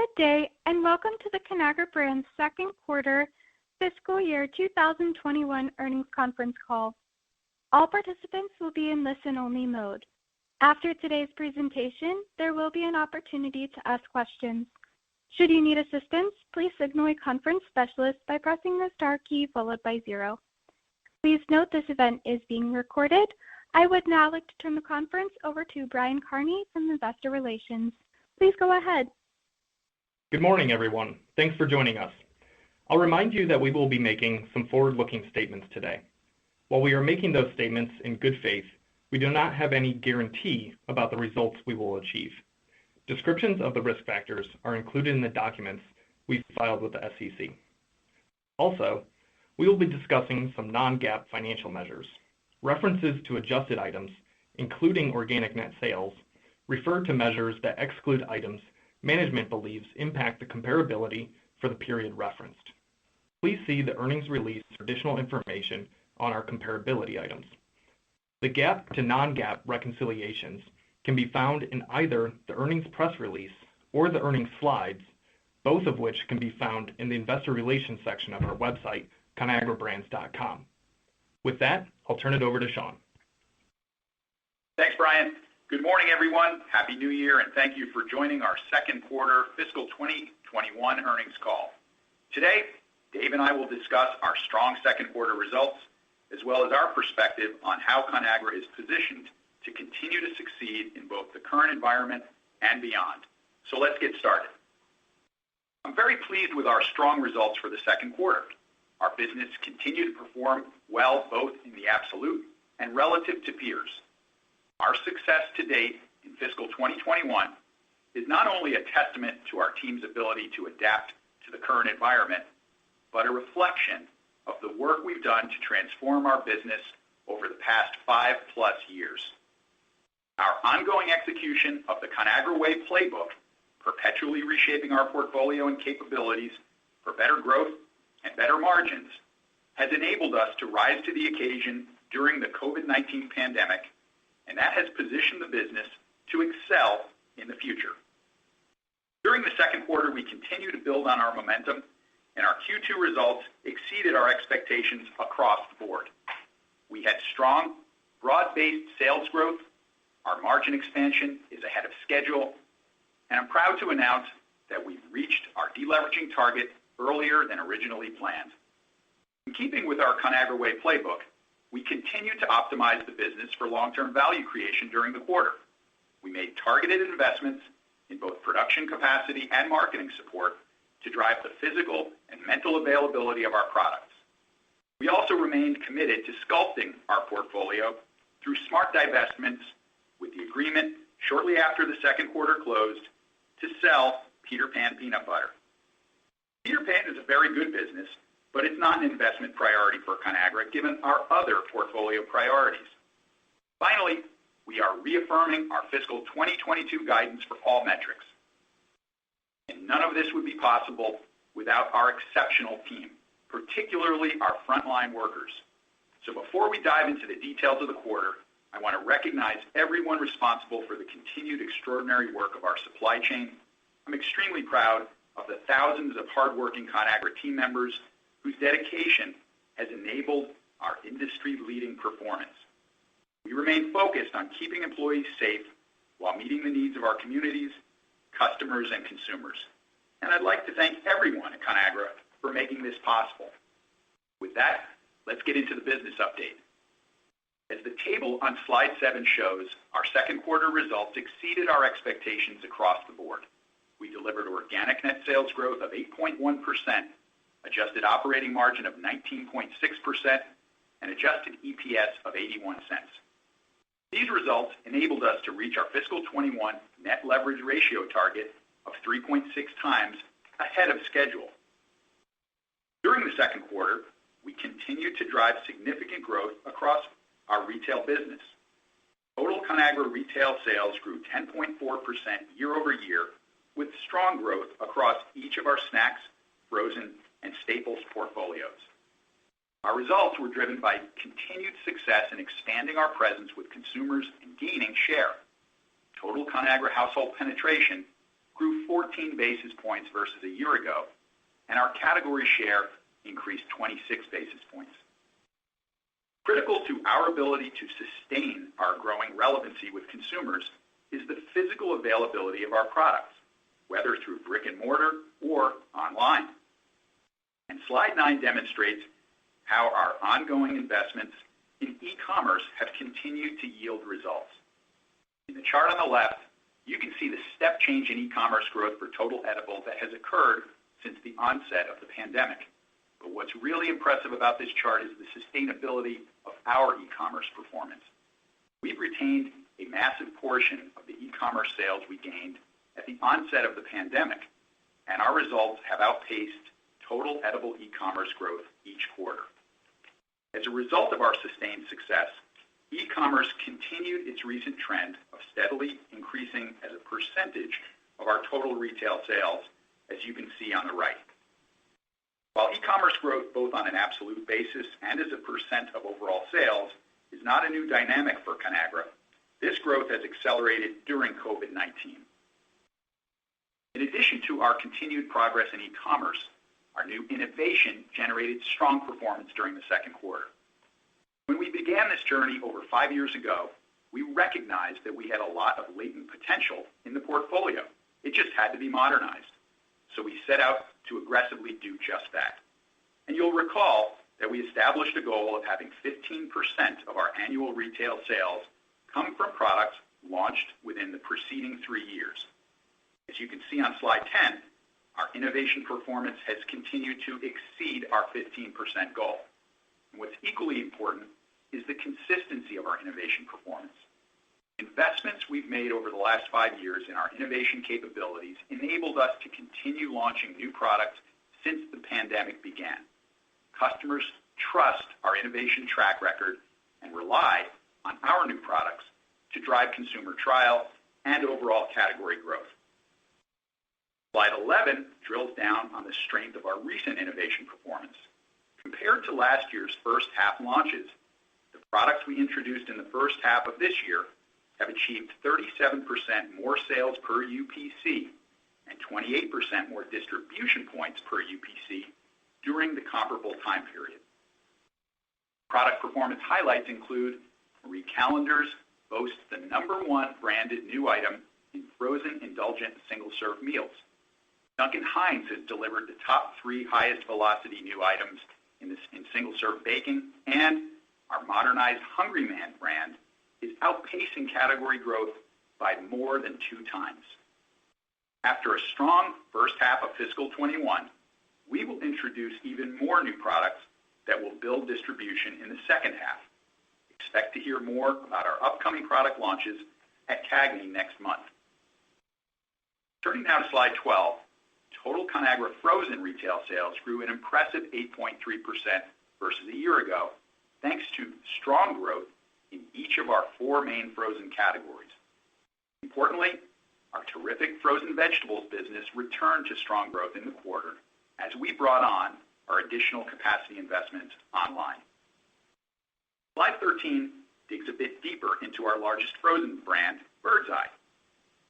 Good day, and welcome to the Conagra Brands second quarter fiscal year 2021 earnings conference call. All participants will be in listen-only mode. After today's presentation, there will be an opportunity to ask questions. Should you need assistance, please signal a conference specialist by pressing the star key followed by 0. Please note this event is being recorded. I would now like to turn the conference over to Brian Kearney from Investor Relations. Please go ahead. Good morning, everyone. Thanks for joining us. I'll remind you that we will be making some forward-looking statements today. While we are making those statements in good faith, we do not have any guarantee about the results we will achieve. Descriptions of the risk factors are included in the documents we've filed with the SEC. Also, we will be discussing some non-GAAP financial measures. References to adjusted items, including organic net sales, refer to measures that exclude items management believes impact the comparability for the period referenced. Please see the earnings release for additional information on our comparability items. The GAAP to non-GAAP reconciliations can be found in either the earnings press release or the earnings slides, both of which can be found in the Investor Relations section of our website, conagrabrands.com. With that, I'll turn it over to Sean. Thanks, Brian. Good morning, everyone. Happy New Year, and thank you for joining our second quarter fiscal 2021 earnings call. Today, Dave and I will discuss our strong second quarter results, as well as our perspective on how Conagra is positioned to continue to succeed in both the current environment and beyond. So let's get started. I'm very pleased with our strong results for the second quarter. Our business continued to perform well both in the absolute and relative to peers. Our success to date in fiscal 2021 is not only a testament to our team's ability to adapt to the current environment, but a reflection of the work we've done to transform our business over the past 5+ years. Our ongoing execution of the Conagra Way playbook, perpetually reshaping our portfolio and capabilities for better growth and better margins, has enabled us to rise to the occasion during the COVID-19 pandemic, and that has positioned the business to excel in the future. During the second quarter, we continue to build on our momentum, and our Q2 results exceeded our expectations across the board. We had strong, broad-based sales growth, our margin expansion is ahead of schedule, and I'm proud to announce that we've reached our deleveraging target earlier than originally planned. In keeping with our Conagra Way playbook, we continue to optimize the business for long-term value creation during the quarter. We made targeted investments in both production capacity and marketing support to drive the physical and mental availability of our products. We also remained committed to sculpting our portfolio through smart divestments with the agreement shortly after the second quarter closed to sell Peter Pan Peanut Butter. Peter Pan is a very good business, but it's not an investment priority for Conagra given our other portfolio priorities. Finally, we are reaffirming our fiscal 2022 guidance for all metrics. And none of this would be possible without our exceptional team, particularly our frontline workers. So before we dive into the details of the quarter, I want to recognize everyone responsible for the continued extraordinary work of our supply chain. I'm extremely proud of the thousands of hardworking Conagra team members whose dedication has enabled our industry-leading performance. We remain focused on keeping employees safe while meeting the needs of our communities, customers, and consumers. And I'd like to thank everyone at Conagra for making this possible. With that, let's get into the business update. As the table on slide 7 shows, our second quarter results exceeded our expectations across the board. We delivered organic net sales growth of 8.1%, adjusted operating margin of 19.6%, and adjusted EPS of 81 cents. These results enabled us to reach our fiscal 21 net leverage ratio target of 3.6 times ahead of schedule. During the second quarter, we continued to drive significant growth across our retail business. Total Conagra retail sales grew 10.4% year over year, with strong growth across each of our snacks, frozen, and staples portfolios. Our results were driven by continued success in expanding our presence with consumers and gaining share. Total Conagra household penetration grew 14 basis points versus a year ago, and our category share increased 26 basis points. Critical to our ability to sustain our growing relevancy with consumers is the physical availability of our products, whether through brick and mortar or online. And slide 9 demonstrates how our ongoing investments in e-commerce have continued to yield results. In the chart on the left, you can see the step change in e-commerce growth for total edibles that has occurred since the onset of the pandemic. But what's really impressive about this chart is the sustainability of our e-commerce performance. We've retained a massive portion of the e-commerce sales we gained at the onset of the pandemic, and our results have outpaced total edible e-commerce growth each quarter. As a result of our sustained success, e-commerce continued its recent trend of steadily increasing as a percentage of our total retail sales, as you can see on the right. While e-commerce growth, both on an absolute basis and as a percent of overall sales, is not a new dynamic for Conagra, this growth has accelerated during COVID-19. In addition to our continued progress in e-commerce, our new innovation generated strong performance during the second quarter. When we began this journey over 5 years ago, we recognized that we had a lot of latent potential in the portfolio. It just had to be modernized. So we set out to aggressively do just that. And you'll recall that we established a goal of having 15% of our annual retail sales come from products launched within the preceding 3 years. As you can see on slide 10, our innovation performance has continued to exceed our 15% goal. And what's equally important is the consistency of our innovation performance. Investments we've made over the last 5 years in our innovation capabilities enabled us to continue launching new products since the pandemic began. Customers trust our innovation track record and rely on our new products to drive consumer trial and overall category growth. Slide 11 drills down on the strength of our recent innovation performance. Compared to last year's first half launches, the products we introduced in the first half of this year have achieved 37% more sales per UPC and 28% more distribution points per UPC during the comparable time period. Product performance highlights include Marie Callender's boasts the #1 branded new item in frozen indulgent single-serve meals. Duncan Hines has delivered the top 3 highest velocity new items in single-serve baking, and our modernized Hungry Man brand is outpacing category growth by more than 2 times. After a strong first half of fiscal 21, we will introduce even more new products that will build distribution in the second half. Expect to hear more about our upcoming product launches at CAG next month. Turning now to slide 12, total Conagra frozen retail sales grew an impressive 8.3% versus a year ago, thanks to strong growth in each of our 4 main frozen categories. Importantly, our terrific frozen vegetables business returned to strong growth in the quarter as we brought on our additional capacity investments online. Slide 13 digs a bit deeper into our largest frozen brand, Birds Eye.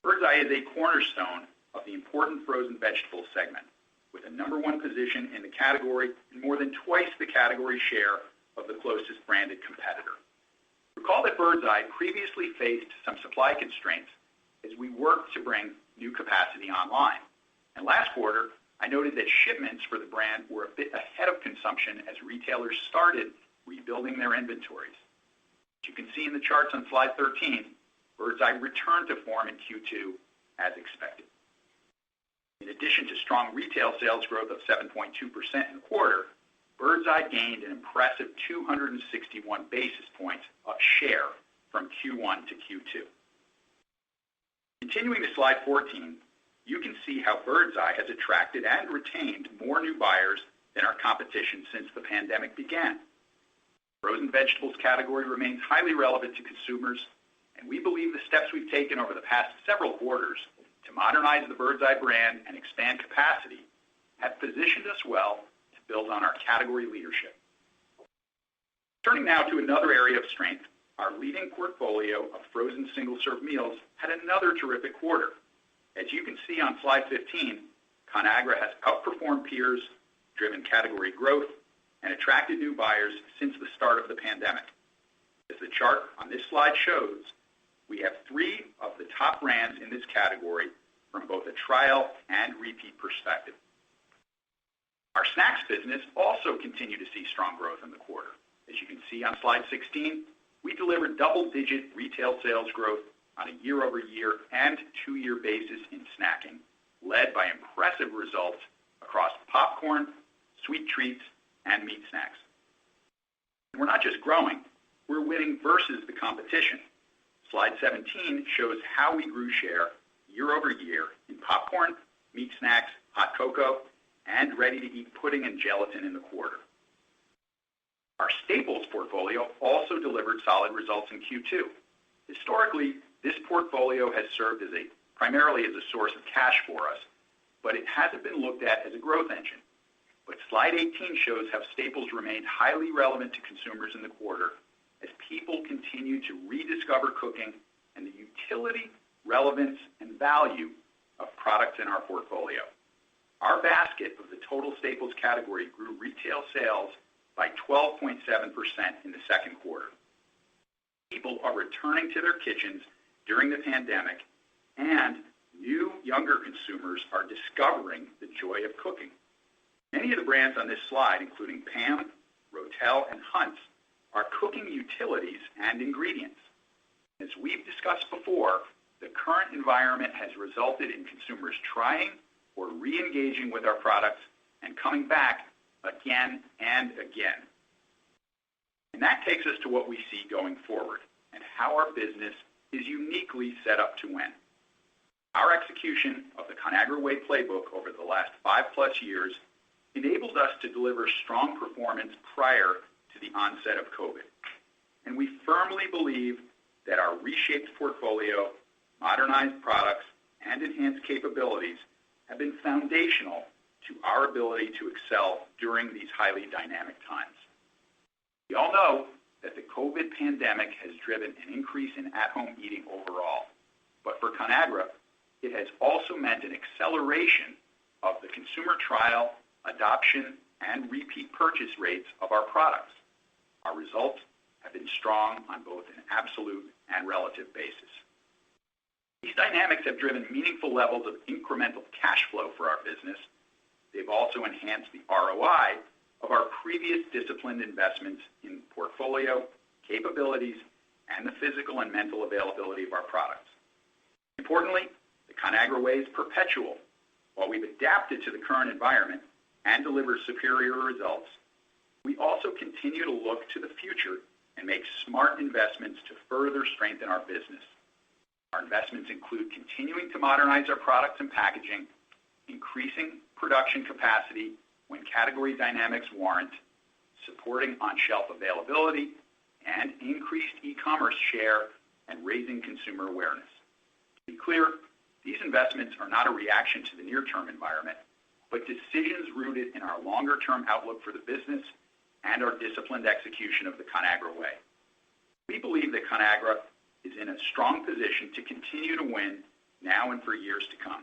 Birds Eye is a cornerstone of the important frozen vegetables segment, with a #1 position in the category and more than twice the category share of the closest branded competitor. Recall that Birds Eye previously faced some supply constraints as we worked to bring new capacity online. And last quarter, I noted that shipments for the brand were a bit ahead of consumption as retailers started rebuilding their inventories. As you can see in the charts on slide 13, Birds Eye returned to form in Q2 as expected. In addition to strong retail sales growth of 7.2% in the quarter, Birds Eye gained an impressive 261 basis points of share from Q1 to Q2. Continuing to slide 14, you can see how Birds Eye has attracted and retained more new buyers than our competition since the pandemic began. Frozen vegetables category remains highly relevant to consumers, and we believe the steps we've taken over the past several quarters to modernize the Birds Eye brand and expand capacity have positioned us well to build on our category leadership. Turning now to another area of strength, our leading portfolio of frozen single-serve meals had another terrific quarter. As you can see on slide 15, Conagra has outperformed peers, driven category growth, and attracted new buyers since the start of the pandemic. As the chart on this slide shows, we have 3 of the top brands in this category from both a trial and repeat perspective. Our snacks business also continued to see strong growth in the quarter. As you can see on slide 16, we delivered double-digit retail sales growth on a year-over-year and 2-year basis in snacking, led by impressive results across popcorn, sweet treats, and meat snacks. We're not just growing, we're winning versus the competition. Slide 17 shows how we grew share year over year in popcorn, meat snacks, hot cocoa, and ready-to-eat pudding and gelatin in the quarter. Our staples portfolio also delivered solid results in Q2. Historically, this portfolio has served primarily as a source of cash for us, but it hasn't been looked at as a growth engine. But slide 18 shows how staples remained highly relevant to consumers in the quarter as people continue to rediscover cooking and the utility, relevance, and value of products in our portfolio. Our basket of the total staples category grew retail sales by 12.7% in the second quarter. People are returning to their kitchens during the pandemic, and new, younger consumers are discovering the joy of cooking. Many of the brands on this slide, including Pam, Rotel, and Hunt's, are cooking utilities and ingredients. As we've discussed before, the current environment has resulted in consumers trying or re-engaging with our products and coming back again and again. And that takes us to what we see going forward and how our business is uniquely set up to win. Our execution of the Conagra Way playbook over the last 5+ years enabled us to deliver strong performance prior to the onset of COVID. And we firmly believe that our reshaped portfolio, modernized products, and enhanced capabilities have been foundational to our ability to excel during these highly dynamic times. We all know that the COVID pandemic has driven an increase in at-home eating overall, but for Conagra, it has also meant an acceleration of the consumer trial, adoption, and repeat purchase rates of our products. Our results have been strong on both an absolute and relative basis. These dynamics have driven meaningful levels of incremental cash flow for our business. They've also enhanced the ROI of our previous disciplined investments in portfolio, capabilities, and the physical and mental availability of our products. Importantly, the Conagra Way is perpetual. While we've adapted to the current environment and deliver superior results, we also continue to look to the future and make smart investments to further strengthen our business. Our investments include continuing to modernize our products and packaging, increasing production capacity when category dynamics warrant, supporting on-shelf availability, and increased e-commerce share and raising consumer awareness. To be clear, these investments are not a reaction to the near-term environment, but decisions rooted in our longer-term outlook for the business and our disciplined execution of the Conagra Way. We believe that Conagra is in a strong position to continue to win now and for years to come.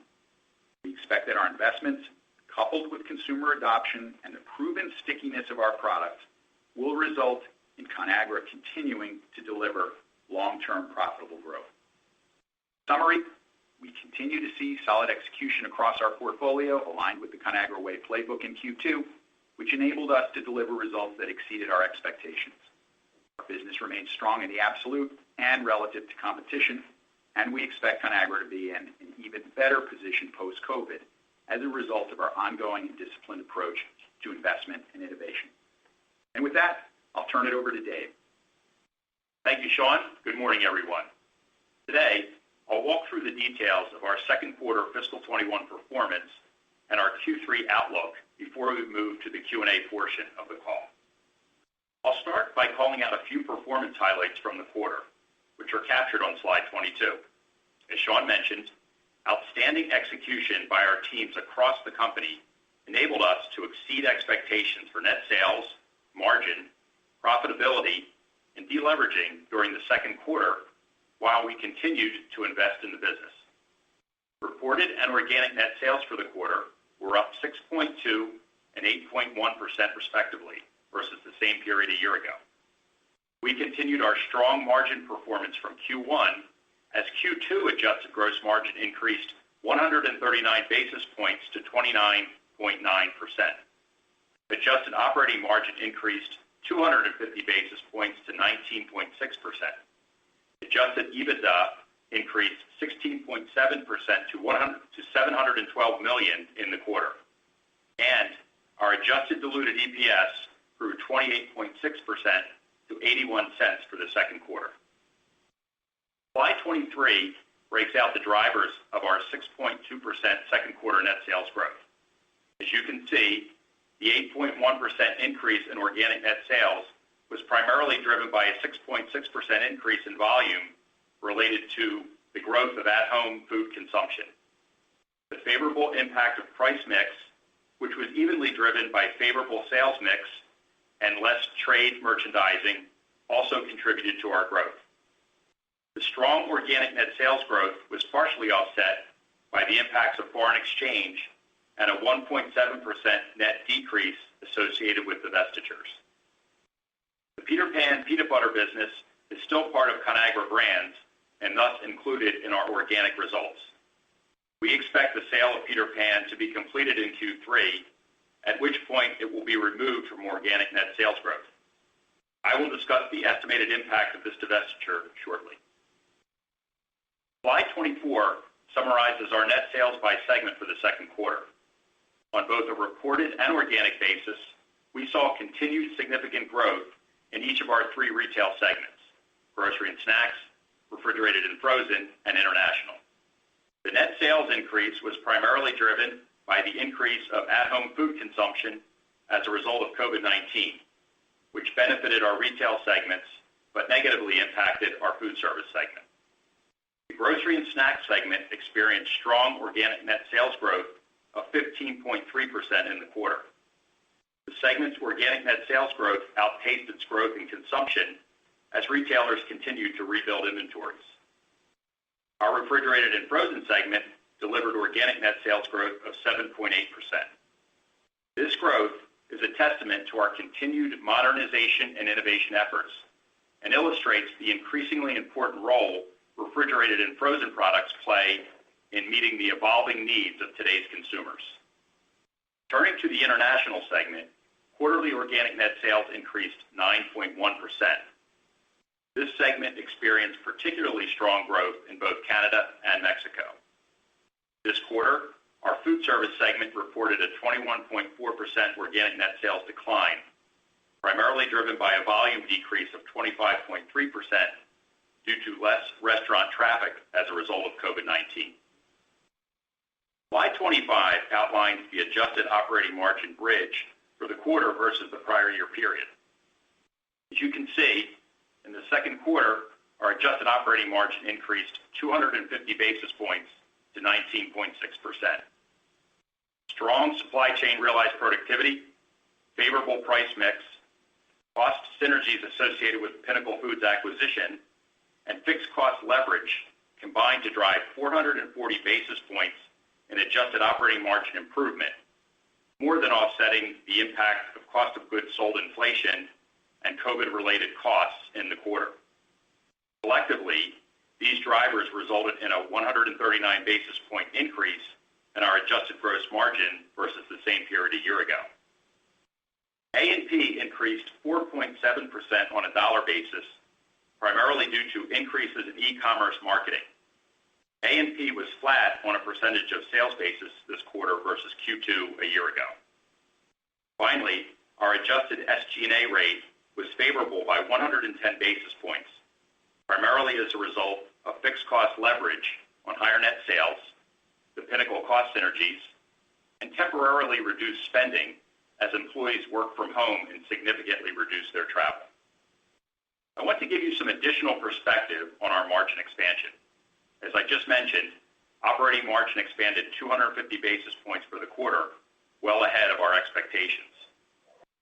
We expect that our investments, coupled with consumer adoption and the proven stickiness of our products, will result in Conagra continuing to deliver long-term profitable growth. In summary, we continue to see solid execution across our portfolio aligned with the Conagra Way playbook in Q2, which enabled us to deliver results that exceeded our expectations. Our business remains strong in the absolute and relative to competition, and we expect Conagra to be in an even better position post-COVID as a result of our ongoing and disciplined approach to investment and innovation. And with that, I'll turn it over to Dave. Thank you, Sean. Good morning, everyone. Today, I'll walk through the details of our second quarter fiscal 21 performance and our Q3 outlook before we move to the Q&A portion of the call. I'll start by calling out a few performance highlights from the quarter, which are captured on slide 22. As Sean mentioned, outstanding execution by our teams across the company enabled us to exceed expectations for net sales, margin, profitability, and deleveraging during the second quarter while we continued to invest in the business. Reported and organic net sales for the quarter were up 6.2 and 8.1% respectively versus the same period a year ago. We continued our strong margin performance from Q1 as Q2 adjusted gross margin increased 139 basis points to 29.9%. Adjusted operating margin increased 250 basis points to 19.6%. Adjusted EBITDA increased 16.7% to $712 million in the quarter. And our adjusted diluted EPS grew 28.6% to 81 cents for the second quarter. Slide 23 breaks out the drivers of our 6.2% second quarter net sales growth. As you can see, the 8.1% increase in organic net sales was primarily driven by a 6.6% increase in volume related to the growth of at-home food consumption. The favorable impact of price mix, which was evenly driven by favorable sales mix and less trade merchandising, also contributed to our growth. The strong organic net sales growth was partially offset by the impacts of foreign exchange and a 1.7% net decrease associated with divestitures. The Peter Pan peanut butter business is still part of Conagra Brands and thus included in our organic results. We expect the sale of Peter Pan to be completed in Q3, at which point it will be removed from organic net sales growth. I will discuss the estimated impact of this divestiture shortly. Slide 24 summarizes our net sales by segment for the second quarter. On both a reported and organic basis, we saw continued significant growth in each of our three retail segments: grocery and snacks, refrigerated and frozen, and international. The net sales increase was primarily driven by the increase of at-home food consumption as a result of COVID-19, which benefited our retail segments but negatively impacted our food service segment. The grocery and snack segment experienced strong organic net sales growth of 15.3% in the quarter. The segment's organic net sales growth outpaced its growth in consumption as retailers continued to rebuild inventories. Our refrigerated and frozen segment delivered organic net sales growth of 7.8%. This growth is a testament to our continued modernization and innovation efforts and illustrates the increasingly important role refrigerated and frozen products play in meeting the evolving needs of today's consumers. Turning to the international segment, quarterly organic net sales increased 9.1%. This segment experienced particularly strong growth in both Canada and Mexico. This quarter, our food service segment reported a 21.4% organic net sales decline, primarily driven by a volume decrease of 25.3% due to less restaurant traffic as a result of COVID-19. Slide 25 outlines the adjusted operating margin bridge for the quarter versus the prior year period. As you can see, in the second quarter, our adjusted operating margin increased 250 basis points to 19.6%. Strong supply chain realized productivity, favorable price mix, cost synergies associated with the Pinnacle Foods acquisition, and fixed cost leverage combined to drive 440 basis points in adjusted operating margin improvement, more than offsetting the impact of cost of goods sold inflation and COVID-related costs in the quarter. Collectively, these drivers resulted in a 139 basis point increase in our adjusted gross margin versus the same period a year ago. A&P increased 4.7% on a dollar basis, primarily due to increases in e-commerce marketing. A&P was flat on a percentage of sales basis this quarter versus Q2 a year ago. Finally, our adjusted SG&A rate was favorable by 110 basis points, primarily as a result of fixed cost leverage on higher net sales, the Pinnacle cost synergies, and temporarily reduced spending as employees work from home and significantly reduce their travel. I want to give you some additional perspective on our margin expansion. As I just mentioned, operating margin expanded 250 basis points for the quarter, well ahead of our expectations.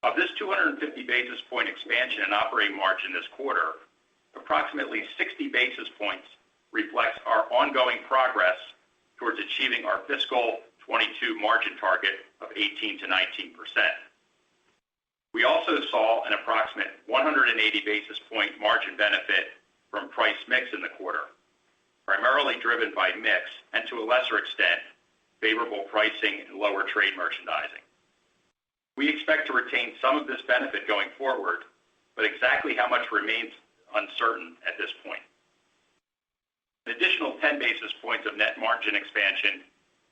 Of this 250 basis point expansion in operating margin this quarter, approximately 60 basis points reflects our ongoing progress towards achieving our fiscal 22 margin target of 18 to 19%. We also saw an approximate 180 basis point margin benefit from price mix in the quarter, primarily driven by mix and to a lesser extent, favorable pricing and lower trade merchandising. We expect to retain some of this benefit going forward, but exactly how much remains uncertain at this point. An additional 10 basis points of net margin expansion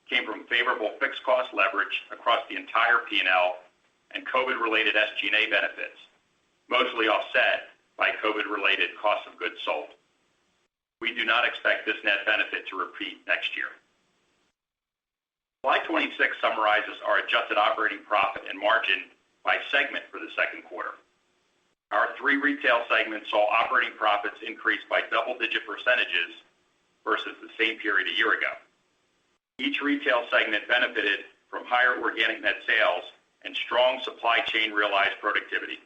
came from favorable fixed cost leverage across the entire P&L and COVID-related SG&A benefits, mostly offset by COVID-related cost of goods sold. We do not expect this net benefit to repeat next year. Slide 26 summarizes our adjusted operating profit and margin by segment for the second quarter. Our three retail segments saw operating profits increase by double-digit percentages versus the same period a year ago. Each retail segment benefited from higher organic net sales and strong supply chain realized productivity.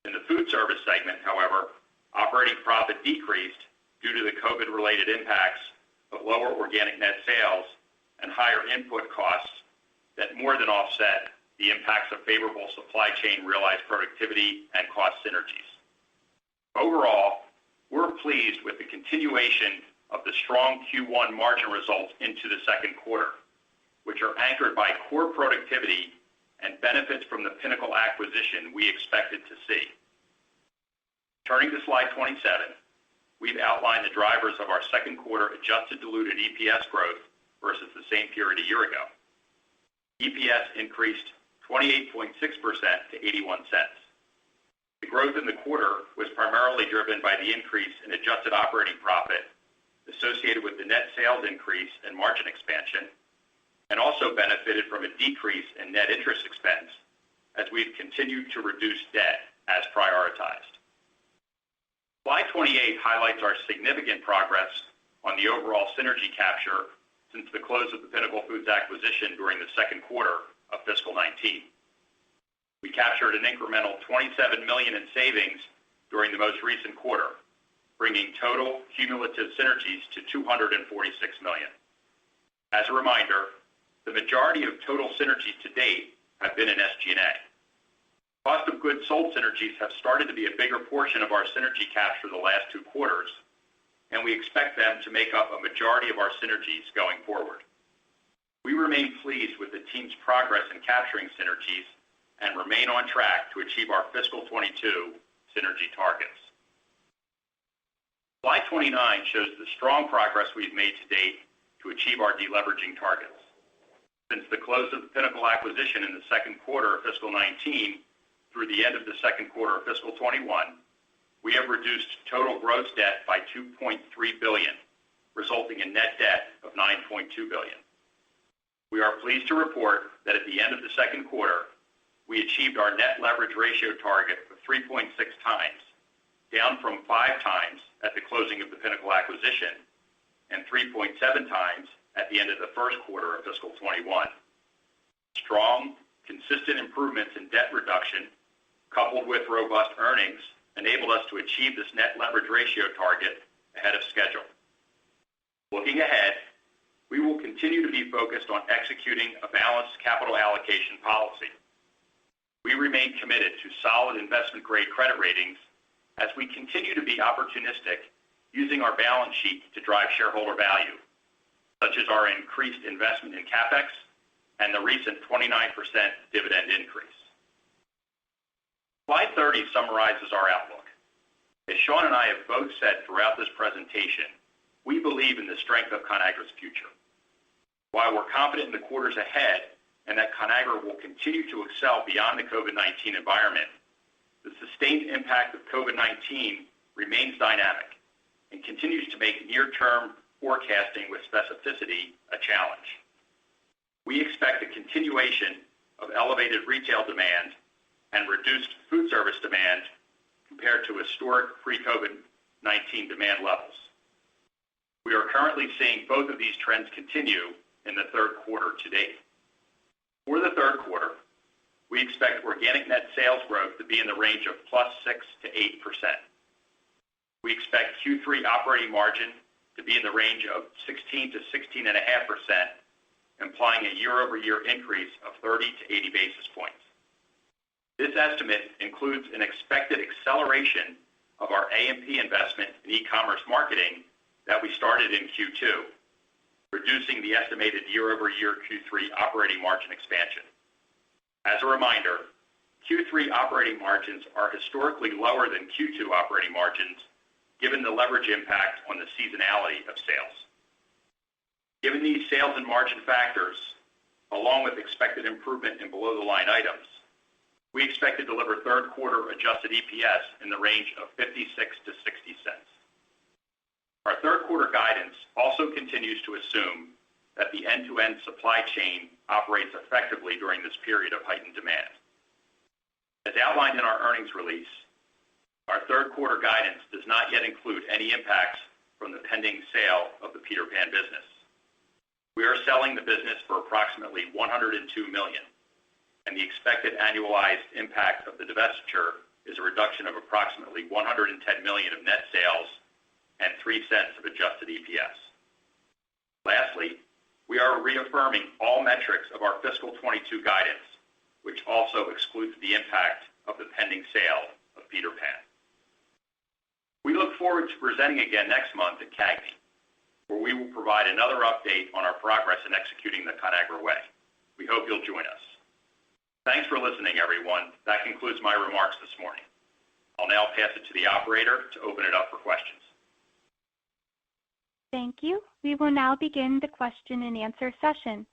In the food service segment, however, operating profit decreased due to the COVID-related impacts of lower organic net sales and higher input costs that more than offset the impacts of favorable supply chain realized productivity and cost synergies. Overall, we're pleased with the continuation of the strong Q1 margin results into the second quarter, which are anchored by core productivity and benefits from the Pinnacle acquisition we expected to see. Turning to slide 27, we've outlined the drivers of our second quarter adjusted diluted EPS growth versus the same period a year ago. EPS increased 28.6% to 81 cents. The growth in the quarter was primarily driven by the increase in adjusted operating profit associated with the net sales increase and margin expansion, and also benefited from a decrease in net interest expense as we've continued to reduce debt as prioritized. Slide 28 highlights our significant progress on the overall synergy capture since the close of the Pinnacle Foods acquisition during the second quarter of fiscal 19. We captured an incremental $27 million in savings during the most recent quarter, bringing total cumulative synergies to $246 million. As a reminder, the majority of total synergies to date have been in SG&A. Cost of goods sold synergies have started to be a bigger portion of our synergy capture the last 2 quarters, and we expect them to make up a majority of our synergies going forward. We remain pleased with the team's progress in capturing synergies and remain on track to achieve our fiscal 22 synergy targets. Slide 29 shows the strong progress we've made to date to achieve our deleveraging targets. Since the close of the Pinnacle acquisition in the second quarter of fiscal 19 through the end of the second quarter of fiscal 21, we have reduced total gross debt by $2.3 billion, resulting in net debt of $9.2 billion. We are pleased to report that at the end of the second quarter, we achieved our net leverage ratio target of 3.6 times, down from 5 times at the closing of the Pinnacle acquisition and 3.7 times at the end of the first quarter of fiscal 21. Strong, consistent improvements in debt reduction, coupled with robust earnings, enabled us to achieve this net leverage ratio target ahead of schedule. Looking ahead, we will continue to be focused on executing a balanced capital allocation policy. We remain committed to solid investment-grade credit ratings as we continue to be opportunistic using our balance sheet to drive shareholder value, such as our increased investment in CapEx and the recent 29% dividend increase. Slide 30 summarizes our outlook. As Sean and I have both said throughout this presentation, we believe in the strength of Conagra's future. While we're confident in the quarters ahead and that Conagra will continue to excel beyond the COVID-19 environment, the sustained impact of COVID-19 remains dynamic and continues to make near-term forecasting with specificity a challenge. We expect a continuation of elevated retail demand and reduced food service demand compared to historic pre-COVID-19 demand levels. We are currently seeing both of these trends continue in the third quarter to date. For the third quarter, we expect organic net sales growth to be in the range of +6 to 8%. We expect Q3 operating margin to be in the range of 16 to 16.5%, implying a year-over-year increase of 30 to 80 basis points. This estimate includes an expected acceleration of our A&P investment in e-commerce marketing that we started in Q2, reducing the estimated year-over-year Q3 operating margin expansion. As a reminder, Q3 operating margins are historically lower than Q2 operating margins, given the leverage impact on the seasonality of sales. Given these sales and margin factors, along with expected improvement in below-the-line items, we expect to deliver third quarter adjusted EPS in the range of 56 to 60 cents. Our third quarter guidance also continues to assume that the end-to-end supply chain operates effectively during this period of heightened demand. As outlined in our earnings release, our third quarter guidance does not yet include any impacts from the pending sale of the Peter Pan business. We are selling the business for approximately $102 million, and the expected annualized impact of the divestiture is a reduction of approximately $110 million of net sales and 3 cents of adjusted EPS. Lastly, we are reaffirming all metrics of our fiscal 22 guidance, which also excludes the impact of the pending sale of Peter Pan. We look forward to presenting again next month at CAG, where we will provide another update on our progress in executing the Conagra Way. We hope you'll join us. Thanks for listening, everyone. That concludes my remarks this morning. I'll now pass it to the operator to open it up for questions. Thank you. We will now begin the question and answer session.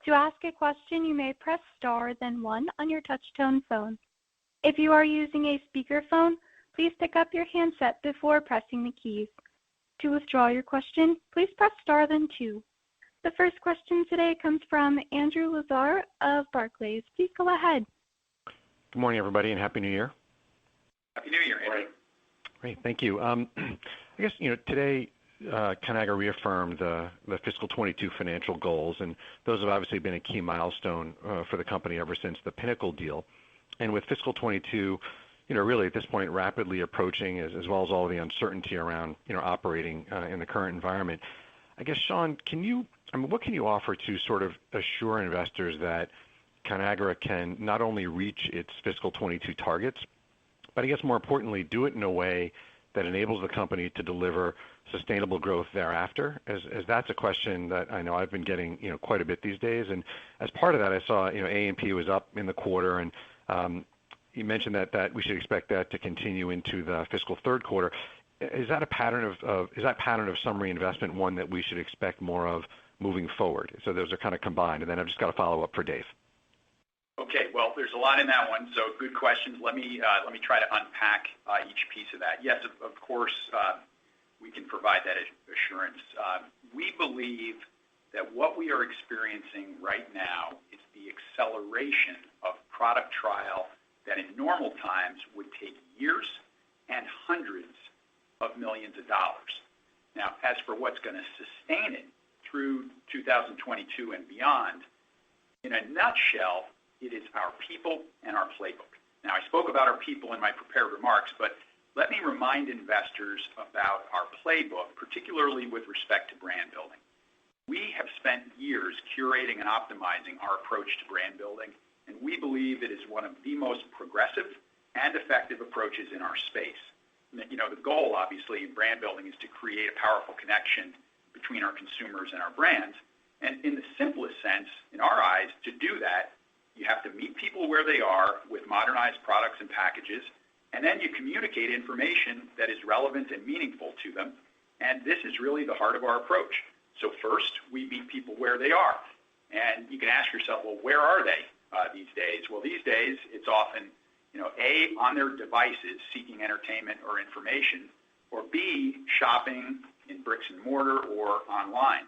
To ask a question, you may press star, then 1 on your touch-tone phone. If you are using a speakerphone, please pick up your handset before pressing the keys. To withdraw your question, please press star, then 2. The first question today comes from Andrew Lazar of Barclays. Please go ahead. Good morning, everybody, and Happy New Year. Happy New Year, Andrew. Great, thank you. I guess, today, Conagra reaffirmed the fiscal 22 financial goals, and those have obviously been a key milestone for the company ever since the Pinnacle deal. And with fiscal 22, really at this point rapidly approaching, as well as all the uncertainty around, operating in the current environment, I guess, Sean, what can you offer to sort of assure investors that Conagra can not only reach its fiscal 22 targets, but I guess more importantly, do it in a way that enables the company to deliver sustainable growth thereafter? As that's a question that I know I've been getting, quite a bit these days. And as part of that, I saw, A&P was up in the quarter, and you mentioned that we should expect that to continue into the fiscal third quarter. Is that a pattern of some reinvestment one that we should expect more of moving forward? So those are kind of combined. And then I've just got a follow-up for Dave. Okay, well, there's a lot in that one, so good questions. Let me try to unpack each piece of that. Yes, of course, we can provide that assurance. We believe that what we are experiencing right now is the acceleration of product trial that in normal times would take years and hundreds of millions of dollars. Now, as for what's going to sustain it through 2022 and beyond, in a nutshell, it is our people and our playbook. Now, I spoke about our people in my prepared remarks, but let me remind investors about our playbook, particularly with respect to brand building. We have spent years curating and optimizing our approach to brand building, and we believe it is one of the most progressive and effective approaches in our space. The goal, obviously, in brand building is to create a powerful connection between our consumers and our brands. And in the simplest sense, in our eyes, to do that, you have to meet people where they are with modernized products and packages, and then you communicate information that is relevant and meaningful to them. And this is really the heart of our approach. So first, we meet people where they are. And you can ask yourself, well, where are they these days? Well, these days, it's often, A, on their devices seeking entertainment or information, or B, shopping in bricks and mortar or online.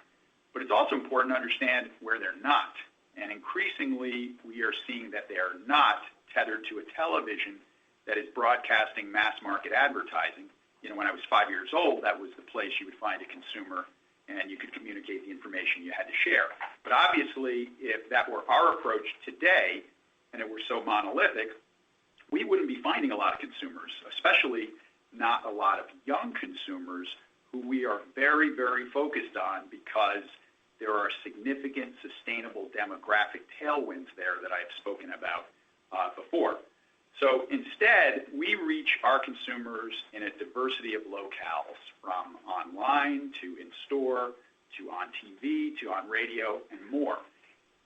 But it's also important to understand where they're not. And increasingly, we are seeing that they are not tethered to a television that is broadcasting mass market advertising. When I was 5 years old, that was the place you would find a consumer and you could communicate the information you had to share. But obviously, if that were our approach today and it were so monolithic, we wouldn't be finding a lot of consumers, especially not a lot of young consumers who we are very, very focused on because there are significant sustainable demographic tailwinds there that I've spoken about before. So instead, we reach our consumers in a diversity of locales, from online to in-store to on TV to on radio and more.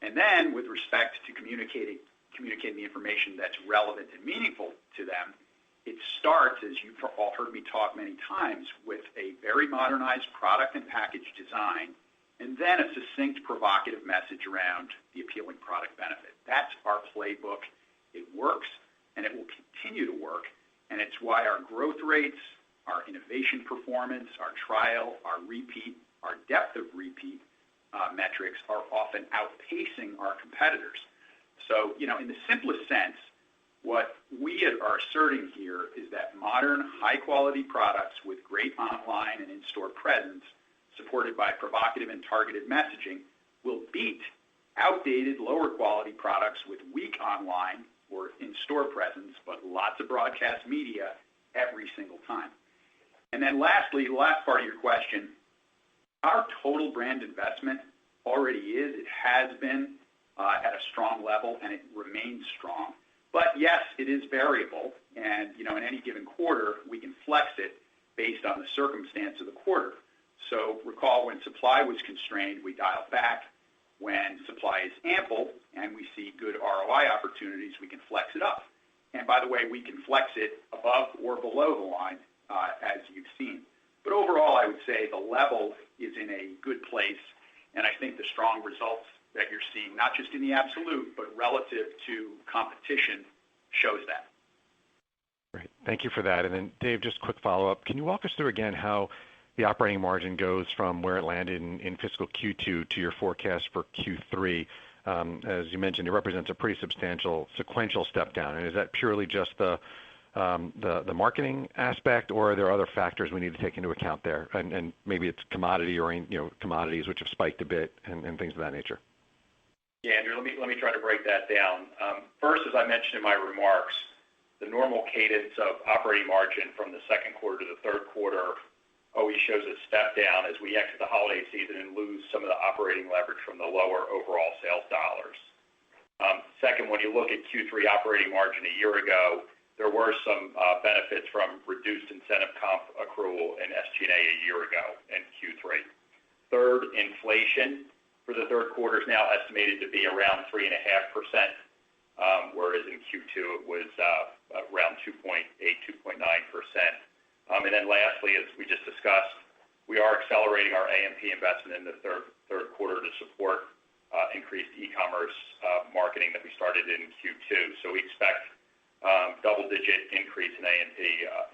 And then with respect to communicating the information that's relevant and meaningful to them, it starts, as you've all heard me talk many times, with a very modernized product and package design, and then a succinct, provocative message around the appealing product benefit. That's our playbook. It works, and it will continue to work, and it's why our growth rates, our innovation performance, our trial, our repeat, our depth of repeat metrics are often outpacing our competitors. So, in the simplest sense, what we are asserting here is that modern, high-quality products with great online and in-store presence, supported by provocative and targeted messaging, will beat outdated, lower-quality products with weak online or in-store presence, but lots of broadcast media every single time. And then lastly, the last part of your question, our total brand investment already it has been at a strong level, and it remains strong. But yes, it is variable, and in any given quarter, we can flex it based on the circumstance of the quarter. So recall when supply was constrained, we dialed back. When supply is ample and we see good ROI opportunities, we can flex it up. And by the way, we can flex it above or below the line, as you've seen. But overall, I would say the level is in a good place, and I think the strong results that you're seeing, not just in the absolute, but relative to competition, shows that. Great. Thank you for that. And then, Dave, just quick follow-up. Can you walk us through again how the operating margin goes from where it landed in fiscal Q2 to your forecast for Q3? As you mentioned, it represents a pretty substantial sequential step down. And is that purely just the marketing aspect, or are there other factors we need to take into account there? And maybe it's commodity or commodities which have spiked a bit and things of that nature. Yeah, Andrew, let me try to break that down. First, as I mentioned in my remarks, the normal cadence of operating margin from the second quarter to the third quarter always shows a step down as we exit the holiday season and lose some of the operating leverage from the lower overall sales dollars. Second, when you look at Q3 operating margin a year ago, there were some benefits from reduced incentive comp accrual and SG&A a year ago in Q3. Third, inflation for the third quarter is now estimated to be around 3.5%, whereas in Q2 it was around 2.8, 2.9%. And then lastly, as we just discussed, we are accelerating our A&P investment in the third quarter to support increased e-commerce marketing that we started in Q2. So we expect double-digit increase in A&P